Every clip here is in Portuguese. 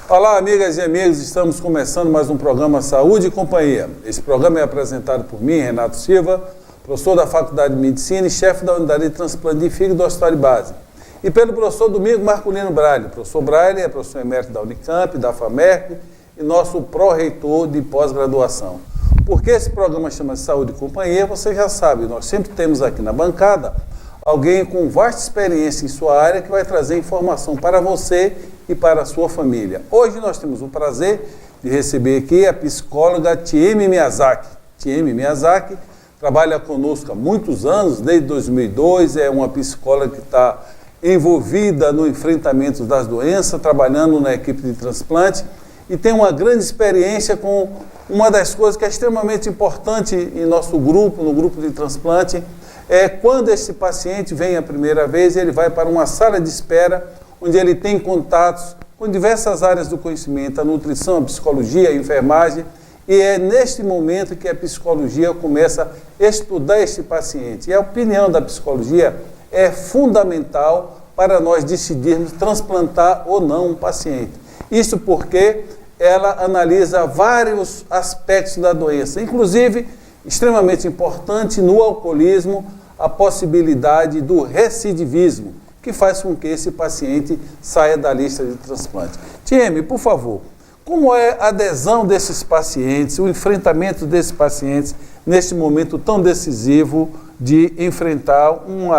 Olá, amigas e amigos, estamos começando mais um programa Saúde e Companhia. Esse programa é apresentado por mim, Renato Silva, professor da Faculdade de Medicina e chefe da Unidade de Transplante de Fígado do Hospital de Base. E pelo professor Domingos Marculino Braille. O professor Braille é professor emérito da Unicamp, da FAMERC e nosso pró-reitor de pós-graduação. Por que esse programa chama-se Saúde e Companhia? Você já sabe, nós sempre temos aqui na bancada alguém com vasta experiência em sua área que vai trazer informação para você e para a sua família. Hoje nós temos o prazer de receber aqui a psicóloga Tieme Miyazaki. Tieme Miyazaki trabalha conosco há muitos anos, desde 2002, é uma psicóloga que está envolvida no enfrentamento das doenças, trabalhando na equipe de transplante e tem uma grande experiência com uma das coisas que é extremamente importante em nosso grupo, no grupo de transplante, é quando esse paciente vem a primeira vez, ele vai para uma sala de espera, onde ele tem contatos com diversas áreas do conhecimento, a nutrição, a psicologia, a enfermagem, e é neste momento que a psicologia começa a estudar este paciente. E a opinião da psicologia é fundamental para nós decidirmos transplantar ou não um paciente. Isso porque ela analisa vários aspectos da doença, inclusive, extremamente importante no alcoolismo, a possibilidade do recidivismo, que faz com que esse paciente saia da lista de transplante. Tieme, por favor, como é a adesão desses pacientes, o enfrentamento desses pacientes neste momento tão decisivo de enfrentar um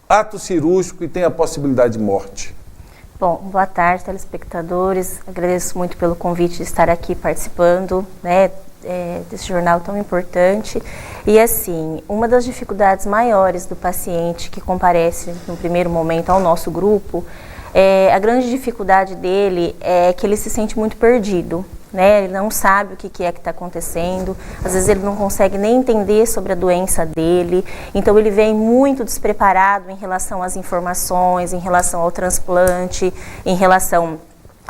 ato cirúrgico que tem a possibilidade de morte? Bom, boa tarde, telespectadores. Agradeço muito pelo convite de estar aqui participando, desse jornal tão importante. E assim, uma das dificuldades maiores do paciente que comparece no primeiro momento ao nosso grupo, a grande dificuldade dele é que ele se sente muito perdido, né? Ele não sabe o que é que está acontecendo, às vezes ele não consegue nem entender sobre a doença dele, então ele vem muito despreparado em relação às informações, em relação ao transplante, em relação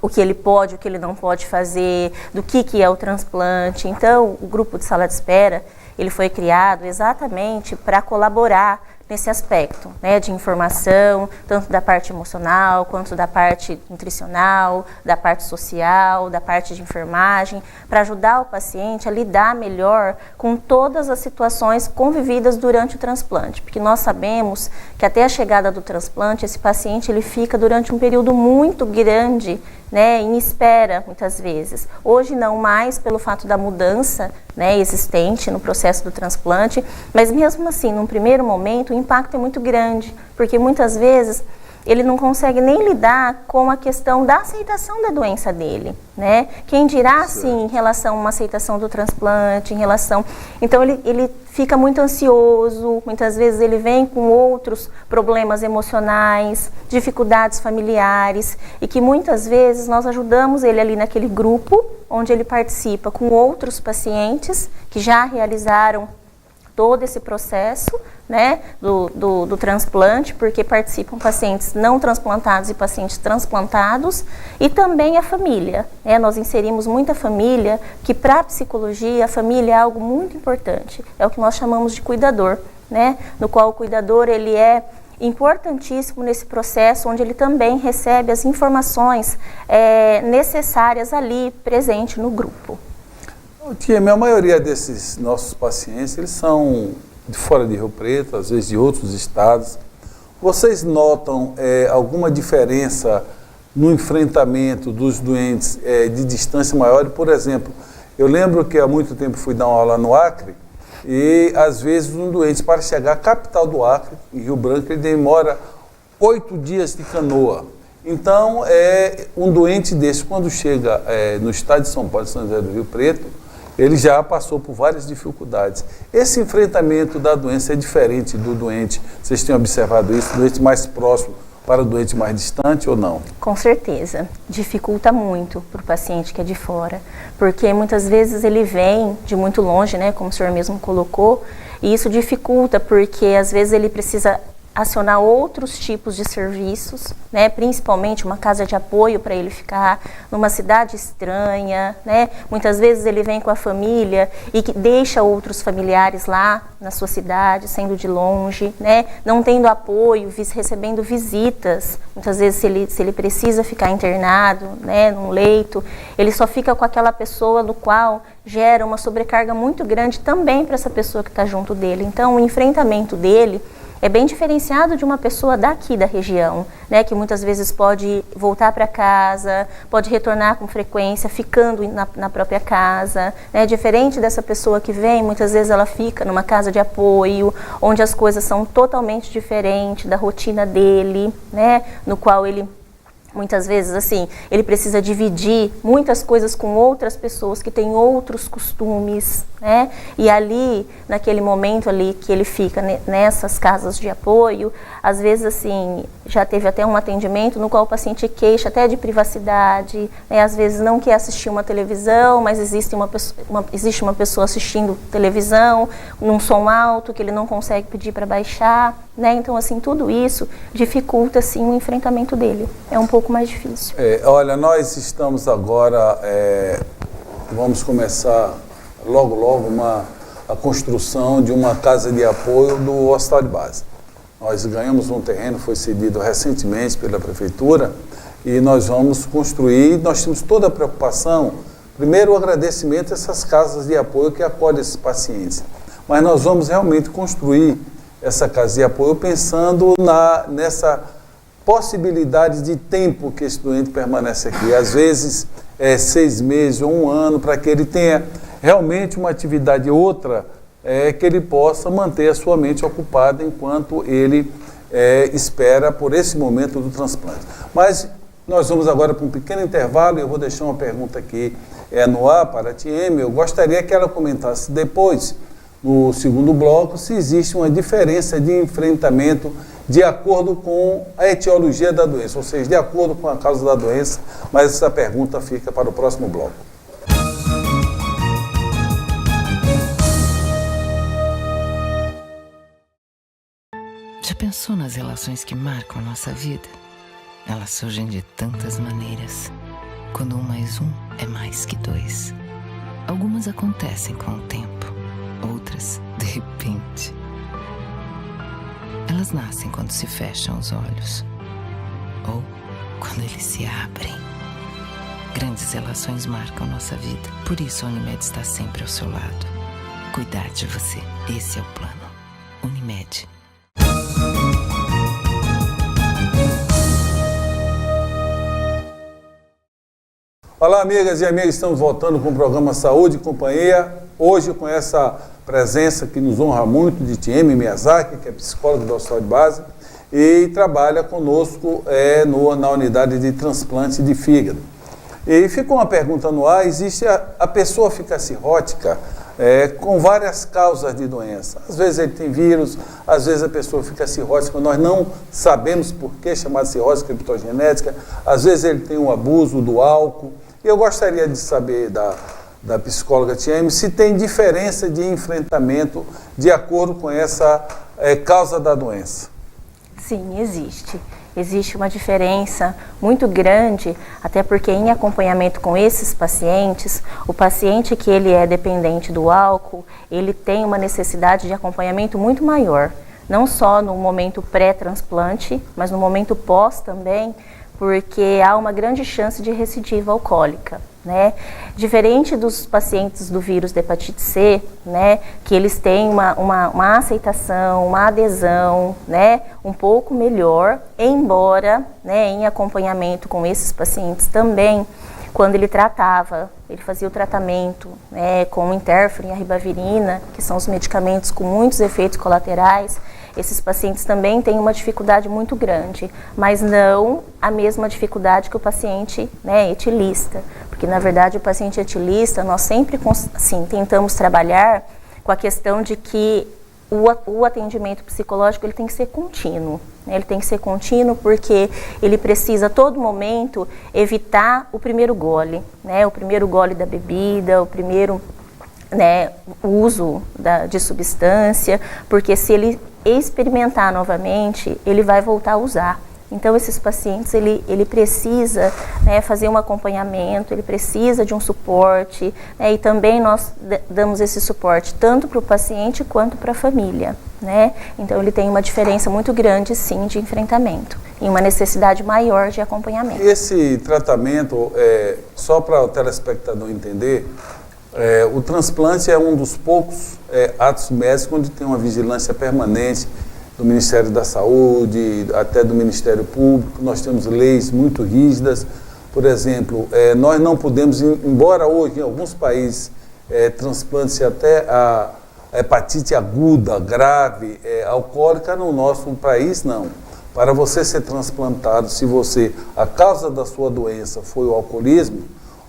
o que ele pode, o que ele não pode fazer, do que é o transplante. Então, o grupo de sala de espera, ele foi criado exatamente para colaborar nesse aspecto, de informação, tanto da parte emocional, quanto da parte nutricional, da parte social, da parte de enfermagem, para ajudar o paciente a lidar melhor com todas as situações convividas durante o transplante, porque nós sabemos que até a chegada do transplante, esse paciente ele fica durante um período muito grande, em espera, muitas vezes. Hoje não mais pelo fato da mudança existente no processo do transplante, mas mesmo assim, num primeiro momento, o impacto é muito grande, porque muitas vezes ele não consegue nem lidar com a questão da aceitação da doença dele, Quem dirá, sim, em relação a uma aceitação do transplante, em relação... Então, ele fica muito ansioso, muitas vezes ele vem com outros problemas emocionais, dificuldades familiares, e que muitas vezes nós ajudamos ele ali naquele grupo, onde ele participa com outros pacientes que já realizaram todo esse processo, do transplante, porque participam pacientes não transplantados e pacientes transplantados, e também a família. Nós inserimos muita família, que para a psicologia, a família é algo muito importante. É o que nós chamamos de cuidador, no qual o cuidador ele é importantíssimo nesse processo, onde ele também recebe as informações necessárias ali, presente no grupo. Tieme, a maioria desses nossos pacientes, eles são de fora de Rio Preto, às vezes de outros estados. Vocês notam alguma diferença no enfrentamento dos doentes de distância maior? Por exemplo, eu lembro que há muito tempo fui dar uma aula no Acre e às vezes um doente para chegar à capital do Acre, em Rio Branco, ele demora 8 dias de canoa. Então, um doente desse, quando chega no estado de São Paulo, São José do Rio Preto, ele já passou por várias dificuldades. Esse enfrentamento da doença é diferente do doente, vocês têm observado isso, do doente mais próximo para o doente mais distante ou não? Com certeza, dificulta muito para o paciente que é de fora, porque muitas vezes ele vem de muito longe, como o senhor mesmo colocou, e isso dificulta porque às vezes ele precisa acionar outros tipos de serviços, né? Principalmente uma casa de apoio para ele ficar numa cidade estranha, né? Muitas vezes ele vem com a família e que deixa outros familiares lá na sua cidade, sendo de longe, né? Não tendo apoio, recebendo visitas. Muitas vezes se ele precisa ficar internado, né, num leito, ele só fica com aquela pessoa do qual gera uma sobrecarga muito grande também para essa pessoa que está junto dele. Então, o enfrentamento dele é bem diferenciado de uma pessoa daqui da região, né, que muitas vezes pode voltar para casa, pode retornar com frequência, ficando na própria casa, né, diferente dessa pessoa que vem, muitas vezes ela fica numa casa de apoio, onde as coisas são totalmente diferentes da rotina dele, né, no qual ele muitas vezes, assim, ele precisa dividir muitas coisas com outras pessoas que têm outros costumes, né? E ali, naquele momento ali que ele fica nessas casas de apoio, às vezes, assim, já teve até um atendimento no qual o paciente queixa até de privacidade, né? Às vezes não quer assistir uma televisão, mas existe uma pessoa assistindo televisão num som alto que ele não consegue pedir para baixar, né? Então, assim, tudo isso dificulta, assim, o enfrentamento dele. É um pouco mais difícil. Olha, nós estamos agora, vamos começar logo a construção de uma casa de apoio do Hospital de Base. Nós ganhamos um terreno, foi cedido recentemente pela Prefeitura, e nós vamos construir, nós temos toda a preocupação, primeiro o agradecimento a essas casas de apoio que acolhem esses pacientes, mas nós vamos realmente construir essa casa de apoio pensando nessa possibilidade de tempo que esse doente permanece aqui. Às vezes 6 meses ou 1 ano, para que ele tenha realmente uma atividade outra, que ele possa manter a sua mente ocupada enquanto ele espera por esse momento do transplante. Mas nós vamos agora para um pequeno intervalo e eu vou deixar uma pergunta aqui no ar para a Tieme. Eu gostaria que ela comentasse depois, no segundo bloco, se existe uma diferença de enfrentamento de acordo com a etiologia da doença, ou seja, de acordo com a causa da doença, mas essa pergunta fica para o próximo bloco. Já pensou nas relações que marcam a nossa vida? Elas surgem de tantas maneiras, quando 1 mais 1 é mais que 2. Algumas acontecem com o tempo, outras de repente. Elas nascem quando se fecham os olhos, ou quando eles se abrem. Grandes relações marcam nossa vida, por isso a Unimed está sempre ao seu lado. Cuidar de você, esse é o plano. Unimed. Olá, amigas e amigos, estamos voltando com o programa Saúde e Companhia, hoje com essa presença que nos honra muito de Tieme Miyazaki, que é psicóloga do Hospital de Base e trabalha conosco na unidade de transplante de fígado. E ficou uma pergunta no ar, existe a pessoa fica cirrótica com várias causas de doença. Às vezes ele tem vírus, às vezes a pessoa fica cirrótica, nós não sabemos por que chamar de cirrose criptogenética, às vezes ele tem um abuso do álcool. E eu gostaria de saber da psicóloga Tieme se tem diferença de enfrentamento de acordo com essa causa da doença. Sim, existe. Existe uma diferença muito grande, até porque em acompanhamento com esses pacientes, o paciente que ele é dependente do álcool, ele tem uma necessidade de acompanhamento muito maior. Não só no momento pré-transplante, mas no momento pós também, porque há uma grande chance de recidiva alcoólica, né? Diferente dos pacientes do vírus da hepatite C, né, que eles têm uma aceitação, uma adesão, né, um pouco melhor, embora, né, em acompanhamento com esses pacientes também, quando ele fazia o tratamento, né, com o interferon e a ribavirina, que são os medicamentos com muitos efeitos colaterais, esses pacientes também têm uma dificuldade muito grande, mas não a mesma dificuldade que o paciente, né, etilista. Porque, na verdade, o paciente etilista, nós sempre assim, tentamos trabalhar com a questão de que o atendimento psicológico ele tem que ser contínuo. Né? Ele tem que ser contínuo porque ele precisa, a todo momento, evitar o primeiro gole, né? O primeiro gole da bebida, o primeiro, né, uso de substância, porque se ele experimentar novamente, ele vai voltar a usar. Então, esses pacientes, ele precisa, né, fazer um acompanhamento, ele precisa de um suporte, né, e também nós damos esse suporte tanto para o paciente quanto para a família, né? Então, ele tem uma diferença muito grande, sim, de enfrentamento e uma necessidade maior de acompanhamento. Esse tratamento, só para o telespectador entender, o transplante é um dos poucos atos médicos onde tem uma vigilância permanente do Ministério da Saúde, até do Ministério Público. Nós temos leis muito rígidas. Por exemplo, nós não podemos, embora hoje em alguns países transplante-se até a hepatite aguda, grave, alcoólica, no nosso país não. Para você ser transplantado, se a causa da sua doença foi o alcoolismo,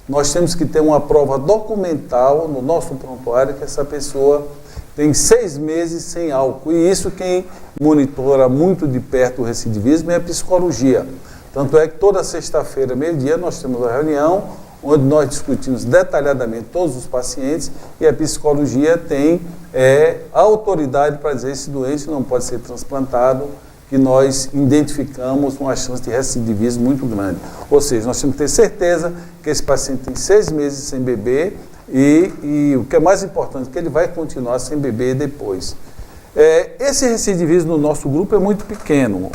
nós temos que ter uma prova documental no nosso prontuário que essa pessoa tem 6 meses sem álcool. E isso quem monitora muito de perto o recidivismo é a psicologia. Tanto é que toda sexta-feira, meio-dia, nós temos uma reunião onde nós discutimos detalhadamente todos os pacientes e a psicologia tem a autoridade para dizer esse doente não pode ser transplantado, que nós identificamos uma chance de recidivismo muito grande. Ou seja, nós temos que ter certeza que esse paciente tem 6 meses sem beber e o que é mais importante, que ele vai continuar sem beber depois. Esse recidivismo no nosso grupo é muito pequeno.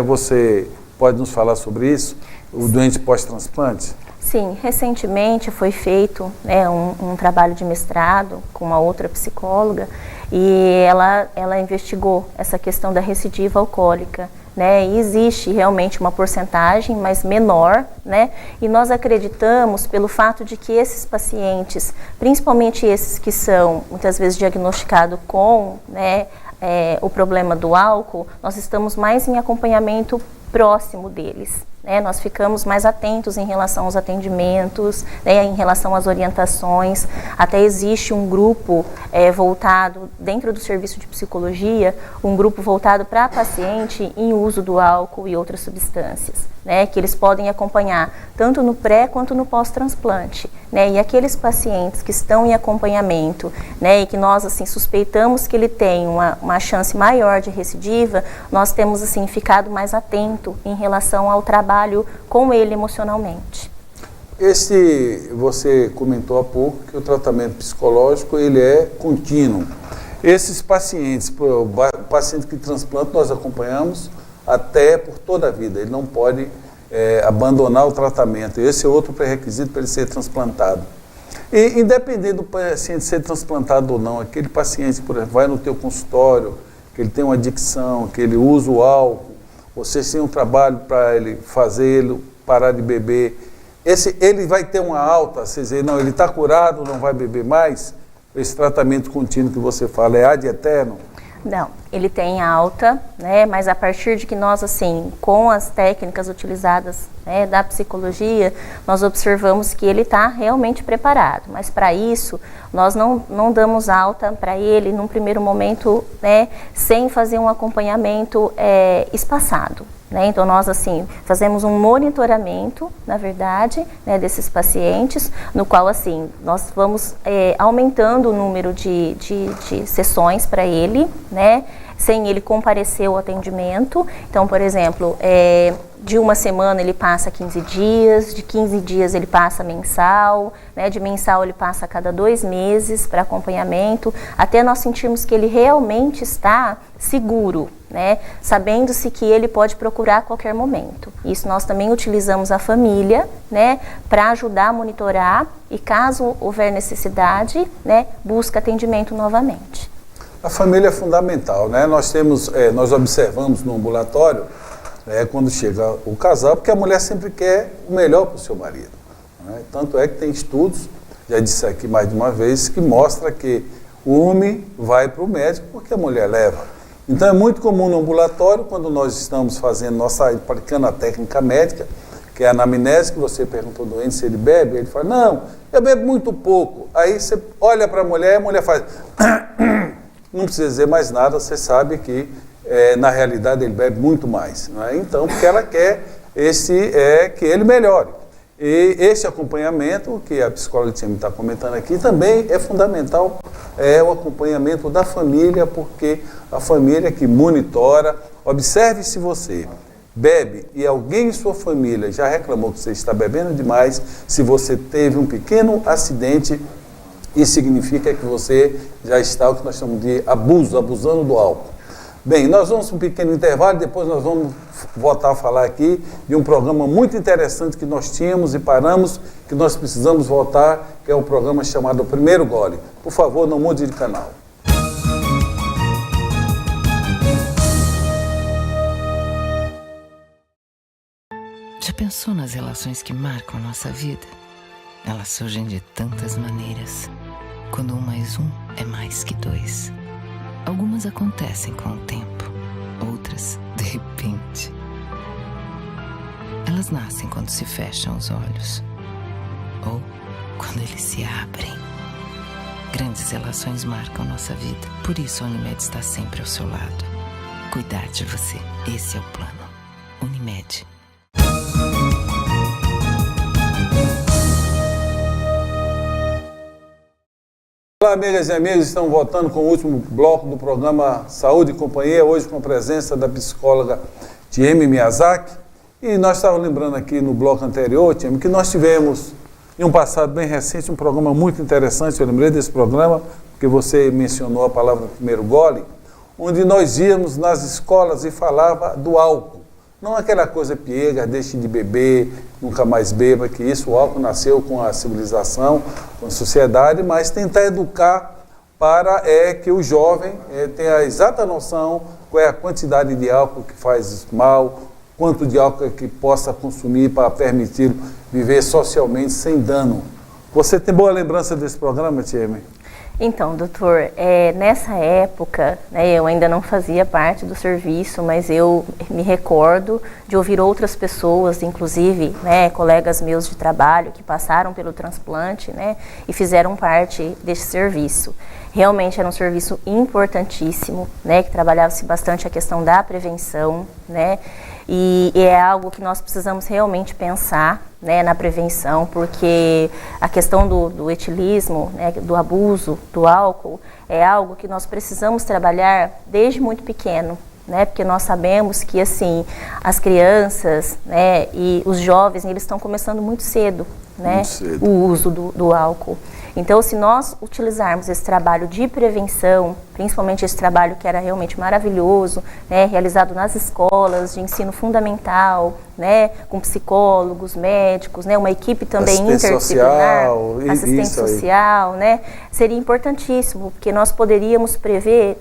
Você pode nos falar sobre isso? O doente pós-transplante? Sim, recentemente foi feito, né, um trabalho de mestrado com uma outra psicóloga e ela investigou essa questão da recidiva alcoólica, né, e existe realmente uma porcentagem, mas menor, né, e nós acreditamos pelo fato de que esses pacientes, principalmente esses que são muitas vezes diagnosticados com, né, o problema do álcool, nós estamos mais em acompanhamento próximo deles. Nós ficamos mais atentos em relação aos atendimentos, né, em relação às orientações. Até existe um grupo voltado, dentro do serviço de psicologia, um grupo voltado para paciente em uso do álcool e outras substâncias, né, que eles podem acompanhar tanto no pré quanto no pós-transplante. Né, e aqueles pacientes que estão em acompanhamento, né, e que nós assim, suspeitamos que ele tem uma chance maior de recidiva, nós temos assim, ficado mais atento em relação ao trabalho com ele emocionalmente. Você comentou há pouco que o tratamento psicológico ele é contínuo. Esses pacientes, o paciente que transplanta, nós acompanhamos até por toda a vida. Ele não pode abandonar o tratamento. Esse é outro pré-requisito para ele ser transplantado. E independente do paciente ser transplantado ou não, aquele paciente, por exemplo, vai no teu consultório, que ele tem uma adicção, que ele usa o álcool, você tem um trabalho para ele fazê-lo parar de beber, ele vai ter uma alta, você dizer, não, ele está curado, não vai beber mais? Esse tratamento contínuo que você fala é ad eterno? Não, ele tem alta, né, mas a partir de que nós, assim, com as técnicas utilizadas, né, da psicologia, nós observamos que ele está realmente preparado, mas para isso, nós não damos alta para ele num primeiro momento, né, sem fazer um acompanhamento espaçado. Né? Então, nós assim, fazemos um monitoramento, na verdade, né, desses pacientes, no qual assim, nós vamos aumentando o número de sessões para ele, né, sem ele comparecer ao atendimento. Então, por exemplo, de uma semana ele passa 15 dias, de 15 dias ele passa mensal, né, de mensal ele passa a cada 2 meses para acompanhamento, até nós sentirmos que ele realmente está seguro, né, sabendo-se que ele pode procurar a qualquer momento. Isso nós também utilizamos a família, né, para ajudar a monitorar e caso houver necessidade, né, busca atendimento novamente. A família é fundamental, né? Nós observamos no ambulatório, quando chega o casal, porque a mulher sempre quer o melhor para o seu marido. Né? Tanto é que tem estudos, já disse aqui mais de uma vez, que mostra que o homem vai para o médico porque a mulher leva. Então é muito comum no ambulatório, quando nós estamos aplicando a técnica médica, que é a anamnese, que você perguntou ao doente se ele bebe, ele fala, não, eu bebo muito pouco. Aí você olha para a mulher faz... Não precisa dizer mais nada, você sabe que na realidade ele bebe muito mais. Não é? Então, porque ela quer que ele melhore. E esse acompanhamento, que a psicóloga Tieme está comentando aqui, também é fundamental, é o acompanhamento da família, porque a família que monitora. Observe se você bebe e alguém em sua família já reclamou que você está bebendo demais, se você teve um pequeno acidente, isso significa que você já está, o que nós chamamos de abusando do álcool. Bem, nós vamos para um pequeno intervalo e depois nós vamos voltar a falar aqui de um programa muito interessante que nós tínhamos e paramos, que nós precisamos voltar, que é um programa chamado Primeiro Gole. Por favor, não mude de canal. Já pensou nas relações que marcam a nossa vida? Elas surgem de tantas maneiras. Quando 1 mais 1 é mais que 2. Algumas acontecem com o tempo, outras de repente. Elas nascem quando se fecham os olhos ou quando eles se abrem. Grandes relações marcam nossa vida, por isso a Unimed está sempre ao seu lado. Cuidar de você, esse é o plano. Unimed. Olá, amigas e amigos, estamos voltando com o último bloco do programa Saúde e Companhia, hoje com a presença da psicóloga Tieme Miyazaki. E nós estávamos lembrando aqui no bloco anterior, Tieme, que nós tivemos, em um passado bem recente, um programa muito interessante. Eu lembrei desse programa, porque você mencionou a palavra primeiro gole, onde nós íamos nas escolas e falava do álcool. Não aquela coisa piega, deixe de beber, nunca mais beba, que isso, o álcool nasceu com a civilização, com a sociedade, mas tentar educar para que o jovem tenha a exata noção qual é a quantidade de álcool que faz mal, quanto de álcool que possa consumir para permitir viver socialmente sem dano. Você tem boa lembrança desse programa, Tieme? Então, doutor, nessa época, eu ainda não fazia parte do serviço, mas eu me recordo de ouvir outras pessoas, inclusive colegas meus de trabalho, que passaram pelo transplante e fizeram parte desse serviço. Realmente era um serviço importantíssimo, que trabalhava-se bastante a questão da prevenção, e é algo que nós precisamos realmente pensar na prevenção, porque a questão do etilismo, do abuso do álcool, é algo que nós precisamos trabalhar desde muito pequeno, porque nós sabemos que assim, as crianças e os jovens, eles estão começando muito cedo, o uso do álcool. Então, se nós utilizarmos esse trabalho de prevenção, principalmente esse trabalho que era realmente maravilhoso, realizado nas escolas de ensino fundamental, com psicólogos, médicos, uma equipe também interdisciplinar, assistente social, seria importantíssimo, porque nós poderíamos prever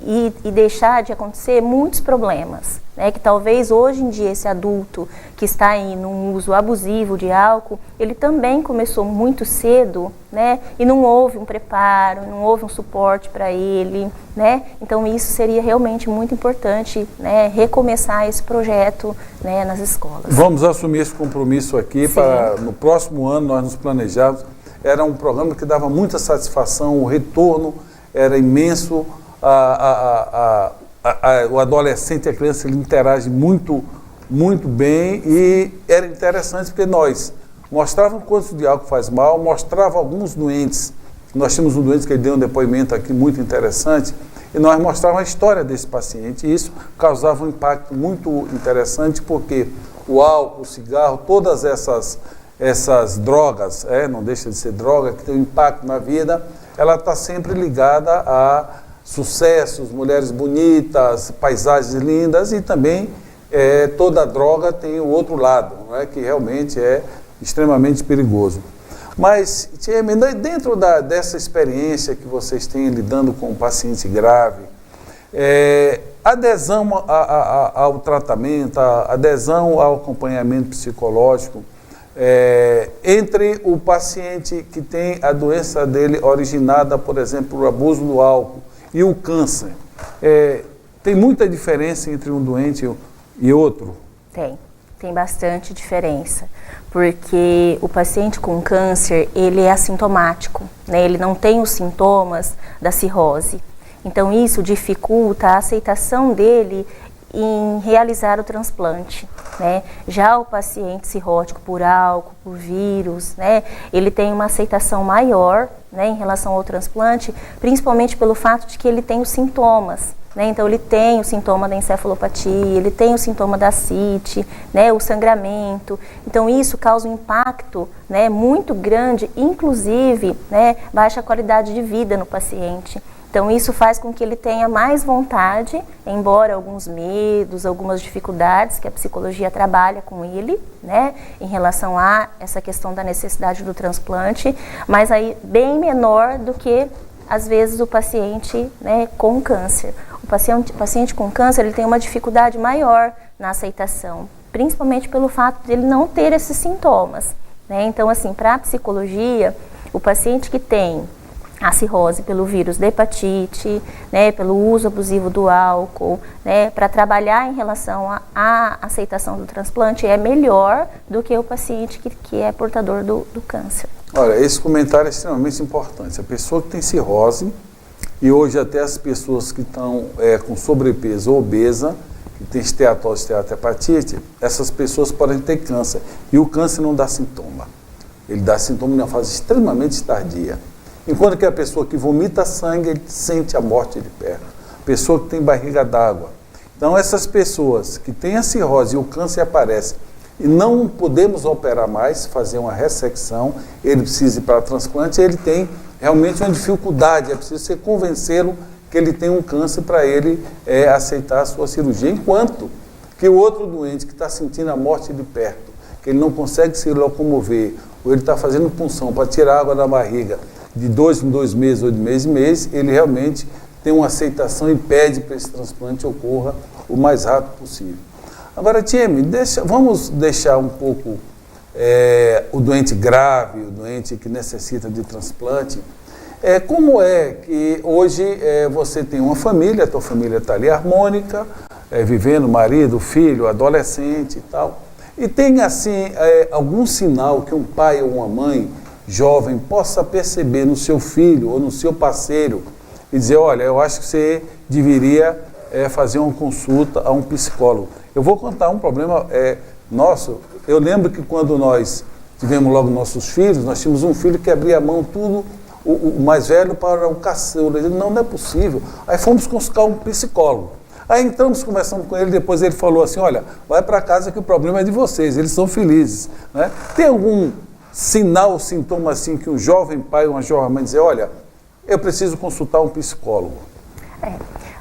e deixar de acontecer muitos problemas, que talvez hoje em dia esse adulto que está aí num uso abusivo de álcool, ele também começou muito cedo, e não houve um preparo, não houve um suporte para ele, então isso seria realmente muito importante, recomeçar esse projeto, nas escolas. Vamos assumir esse compromisso aqui. Sim. Para no próximo ano nós nos planejarmos. Era um programa que dava muita satisfação, o retorno era imenso. O adolescente e a criança, ele interage muito, muito bem, e era interessante porque nós mostrávamos quanto de álcool faz mal, mostrava alguns doentes. Nós tínhamos um doente que deu um depoimento aqui muito interessante, e nós mostrávamos a história desse paciente, e isso causava um impacto muito interessante, porque o álcool, o cigarro, todas essas drogas, não deixa de ser droga, que tem um impacto na vida, ela está sempre ligada a sucessos, mulheres bonitas, paisagens lindas, e também toda droga tem o outro lado, que realmente é extremamente perigoso. Mas, Tieme, dentro dessa experiência que vocês têm lidando com um paciente grave, adesão ao tratamento, adesão ao acompanhamento psicológico, entre o paciente que tem a doença dele originada, por exemplo, por abuso do álcool, e o câncer, tem muita diferença entre um doente e outro? Tem bastante diferença, porque o paciente com câncer, ele é assintomático, ele não tem os sintomas da cirrose. Então isso dificulta a aceitação dele em realizar o transplante, né? Já o paciente cirrótico por álcool, por vírus, né? Ele tem uma aceitação maior, né, em relação ao transplante, principalmente pelo fato de que ele tem os sintomas, né? Então ele tem o sintoma da encefalopatia, ele tem o sintoma da ascite, né, o sangramento. Então isso causa um impacto, né, muito grande, inclusive, né, baixa qualidade de vida no paciente. Então isso faz com que ele tenha mais vontade, embora alguns medos, algumas dificuldades que a psicologia trabalha com ele, né, em relação a essa questão da necessidade do transplante, mas aí bem menor do que às vezes o paciente, né, com câncer. O paciente com câncer, ele tem uma dificuldade maior na aceitação, principalmente pelo fato de ele não ter esses sintomas, né? Então assim, para a psicologia, o paciente que tem a cirrose pelo vírus da hepatite, né, pelo uso abusivo do álcool, né, para trabalhar em relação à aceitação do transplante é melhor do que o paciente que é portador do câncer. Olha, esse comentário é extremamente importante. A pessoa que tem cirrose, e hoje até as pessoas que estão com sobrepeso ou obesa, que tem esteatose, esteatohepatite, essas pessoas podem ter câncer. E o câncer não dá sintoma. Ele dá sintoma em uma fase extremamente tardia. Enquanto que a pessoa que vomita sangue, ele sente a morte de perto. A pessoa que tem barriga d'água. Então, essas pessoas que têm a cirrose e o câncer aparece e não podemos operar mais, fazer uma ressecção, ele precisa ir para transplante, ele tem realmente uma dificuldade, é preciso você convencê-lo que ele tem um câncer para ele aceitar a sua cirurgia, enquanto que o outro doente que está sentindo a morte de perto, que ele não consegue se locomover, ou ele está fazendo punção para tirar água da barriga de 2 em 2 meses ou de mês em mês, ele realmente tem uma aceitação e pede para esse transplante ocorra o mais rápido possível. Agora, Tieme, vamos deixar um pouco o doente grave, o doente que necessita de transplante. Como é que hoje você tem uma família, a tua família está ali harmônica, vivendo, marido, filho, adolescente e tal, e tem assim algum sinal que um pai ou uma mãe jovem possa perceber no seu filho ou no seu parceiro e dizer, olha, eu acho que você deveria fazer uma consulta a um psicólogo. Eu vou contar um problema nosso. Eu lembro que quando nós tivemos logo nossos filhos, nós tínhamos um filho que abria a mão tudo, o mais velho para o caçula. Ele disse, não é possível. Aí fomos consultar um psicólogo. Aí entramos, conversamos com ele, depois ele falou assim, olha, vai para casa que o problema é de vocês, eles são felizes, né? Tem algum sinal, sintoma assim, que um jovem pai ou uma jovem mãe dizer, olha, eu preciso consultar um psicólogo?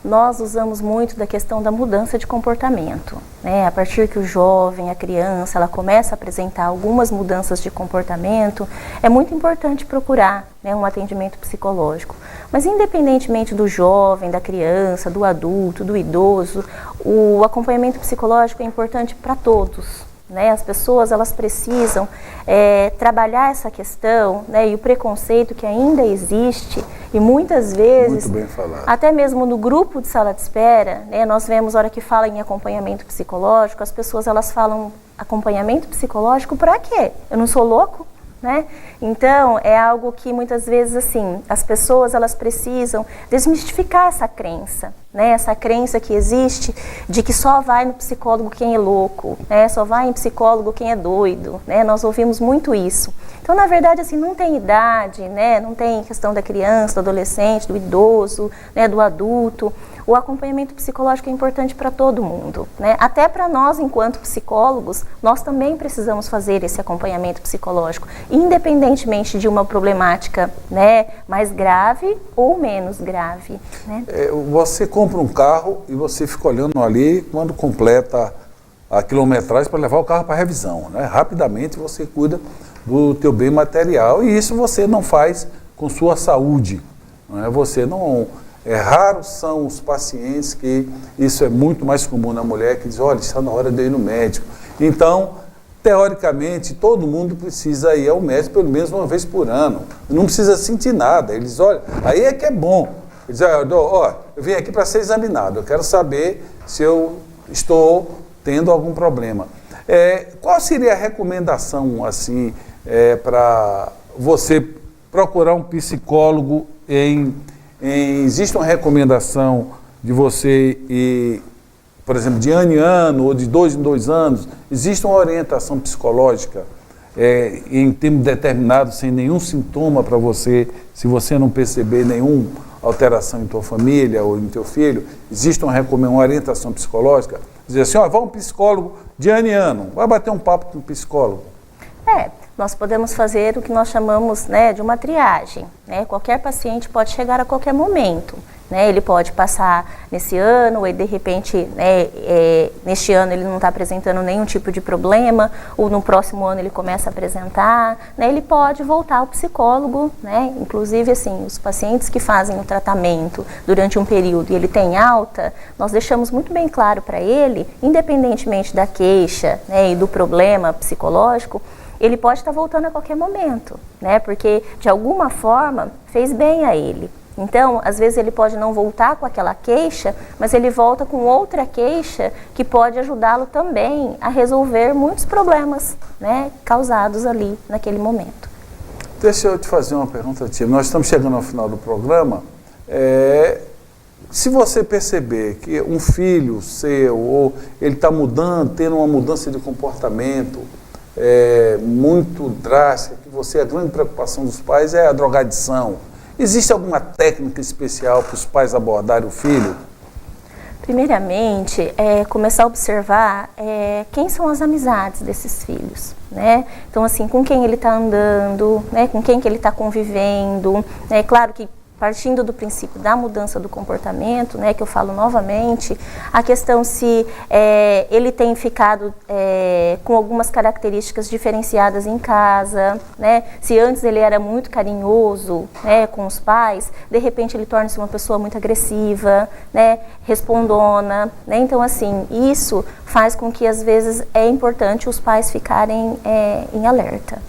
Nós usamos muito da questão da mudança de comportamento, né? A partir que o jovem, a criança, ela começa a apresentar algumas mudanças de comportamento, é muito importante procurar, né, um atendimento psicológico. Mas independentemente do jovem, da criança, do adulto, do idoso, o acompanhamento psicológico é importante para todos. Né, as pessoas elas precisam trabalhar essa questão, né, e o preconceito que ainda existe e muitas vezes, muito bem falado, até mesmo no grupo de sala de espera, né, nós vemos a hora que fala em acompanhamento psicológico, as pessoas elas falam acompanhamento psicológico para quê? Eu não sou louco? Né? Então, é algo que muitas vezes, assim, as pessoas elas precisam desmistificar essa crença, né? Essa crença que existe de que só vai no psicólogo quem é louco, né? Só vai em psicólogo quem é doido, né? Nós ouvimos muito isso. Então, na verdade, assim, não tem idade, né? Não tem questão da criança, do adolescente, do idoso, né? Do adulto. O acompanhamento psicológico é importante para todo mundo, né? Até para nós, enquanto psicólogos, nós também precisamos fazer esse acompanhamento psicológico, independentemente de uma problemática, né, mais grave ou menos grave, né? Você compra um carro e você fica olhando ali quando completa a quilometragem para levar o carro para revisão, né? Rapidamente você cuida do teu bem material e isso você não faz com sua saúde, né? Você não... raros são os pacientes que, isso é muito mais comum na mulher, que diz, olha, está na hora de eu ir no médico. Então, teoricamente, todo mundo precisa ir ao médico pelo menos uma vez por ano. Não precisa sentir nada. Eles, olha, aí é que é bom. Eles dizem, ó, eu vim aqui para ser examinado, eu quero saber se eu estou tendo algum problema. Qual seria a recomendação, assim, para você procurar um psicólogo existe uma recomendação de você ir por exemplo, de ano em ano ou de 2 em 2 anos, existe uma orientação psicológica em tempo determinado, sem nenhum sintoma para você, se você não perceber nenhuma alteração em tua família ou em teu filho, existe uma orientação psicológica? Dizer assim, vai um psicólogo de ano em ano, vai bater um papo com um psicólogo. Nós podemos fazer o que nós chamamos, né, de uma triagem. Né? Qualquer paciente pode chegar a qualquer momento. Né? Ele pode passar nesse ano, e de repente, né, neste ano ele não está apresentando nenhum tipo de problema, ou no próximo ano ele começa a apresentar, né? Ele pode voltar ao psicólogo, né? Inclusive, assim, os pacientes que fazem o tratamento durante um período e ele tem alta, nós deixamos muito bem claro para ele, independentemente da queixa, né, e do problema psicológico, ele pode estar voltando a qualquer momento, né? Porque de alguma forma fez bem a ele. Então, às vezes ele pode não voltar com aquela queixa, mas ele volta com outra queixa que pode ajudá-lo também a resolver muitos problemas, né, causados ali naquele momento. Deixa eu te fazer uma pergunta, Tia. Nós estamos chegando ao final do programa. Se você perceber que um filho seu, ou ele está mudando, tendo uma mudança de comportamento muito drástica, que a grande preocupação dos pais é a drogadição, existe alguma técnica especial para os pais abordarem o filho? Primeiramente, começar a observar quem são as amizades desses filhos, né? Então, assim, com quem ele está andando, né? Com quem que ele está convivendo. É claro que partindo do princípio da mudança do comportamento, né, que eu falo novamente, a questão se ele tem ficado com algumas características diferenciadas em casa, né, se antes ele era muito carinhoso, né, com os pais, de repente ele torna-se uma pessoa muito agressiva, né, respondona, né, então assim, isso faz com que às vezes é importante os pais ficarem em alerta.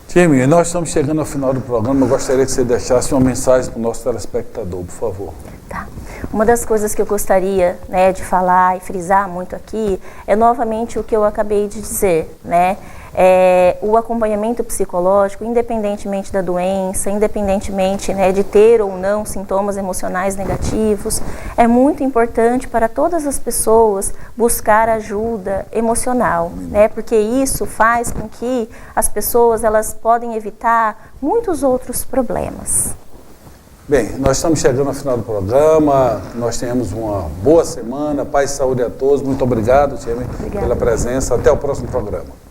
Time, nós estamos chegando ao final do programa. Eu gostaria que você deixasse uma mensagem para o nosso telespectador, por favor. Tá. Uma das coisas que eu gostaria, né, de falar e frisar muito aqui é novamente o que eu acabei de dizer, né? O acompanhamento psicológico, independentemente da doença, independentemente, né, de ter ou não sintomas emocionais negativos, é muito importante para todas as pessoas buscar ajuda emocional, né, porque isso faz com que as pessoas elas podem evitar muitos outros problemas. Bem, nós estamos chegando ao final do programa, nós tenhamos uma boa semana, paz e saúde a todos. Muito obrigado, Time, pela presença. Até o próximo programa.